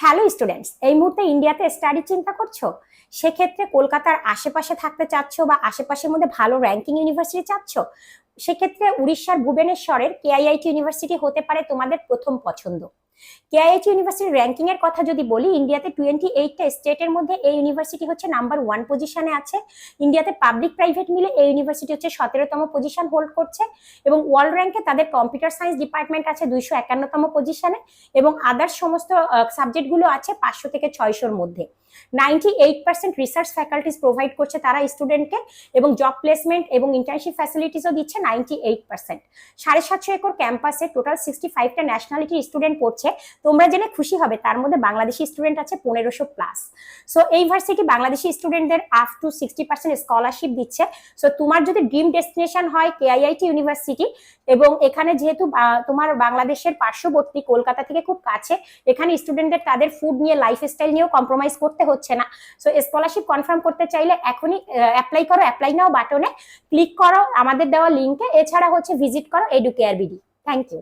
Hello students, এই মুহূর্তে ইন্ডিয়াতে স্টাডি চিন্তা করছো? সেক্ষেত্রে কলকাতার আশেপাশে থাকতে চাচ্ছো বা আশেপাশের মধ্যে ভালো র্যাঙ্কিং ইউনিভার্সিটি চাচ্ছো, সেক্ষেত্রে উড়িষ্যার ভুবনেশ্বরের কেআইআইটি ইউনিভার্সিটি হতে পারে তোমাদের প্রথম পছন্দ। কেআইআইটি ইউনিভার্সিটির র্যাঙ্কিং এর কথা যদি বলি, ইন্ডিয়াতে 28টা স্টেটের মধ্যে এই ইউনিভার্সিটি হচ্ছে নাম্বার 1 পজিশনে আছে। ইন্ডিয়াতে পাবলিক প্রাইভেট মিলে এই ইউনিভার্সিটি হচ্ছে 17তম পজিশন হোল্ড করছে এবং ওয়ার্ল্ড র্যাঙ্কে তাদের কম্পিউটার সায়েন্স ডিপার্টমেন্ট আছে 251তম পজিশনে এবং আদার্স সমস্ত সাবজেক্টগুলো আছে 500 থেকে 600-র মধ্যে। 98% রিসার্চ ফ্যাকাল্টিস প্রোভাইড করছে তারা স্টুডেন্টকে এবং জব প্লেসমেন্ট এবং ইন্টার্নশিপ ফ্যাসিলিটিসও দিচ্ছে 98%। 750 একর ক্যাম্পাসে টোটাল 65টা ন্যাশনালিটির স্টুডেন্ট পড়ছে। তোমরা জেনে খুশি হবে তার মধ্যে বাংলাদেশি স্টুডেন্ট আছে 1500 প্লাস। সো এই ইউনিভার্সিটি বাংলাদেশি স্টুডেন্টদের আপ টু 60% স্কলারশিপ দিচ্ছে। সো তোমার যদি ড্রিম ডেস্টিনেশন হয় কেআইআইটি ইউনিভার্সিটি, এবং এখানে যেহেতু তোমার বাংলাদেশের পার্শ্ববর্তী কলকাতা থেকে খুব কাছে, এখানে স্টুডেন্টদের তাদের ফুড নিয়ে লাইফস্টাইল নিয়েও কম্প্রোমাইজ করতে হচ্ছে না। সো স্কলারশিপ কনফার্ম করতে চাইলে এখনই অ্যাপ্লাই করো, অ্যাপ্লাই নাও বাটনে ক্লিক করো আমাদের দেওয়া লিঙ্কে, এছাড়া হচ্ছে ভিজিট করো এডুকেয়ার বিডি। Thank you.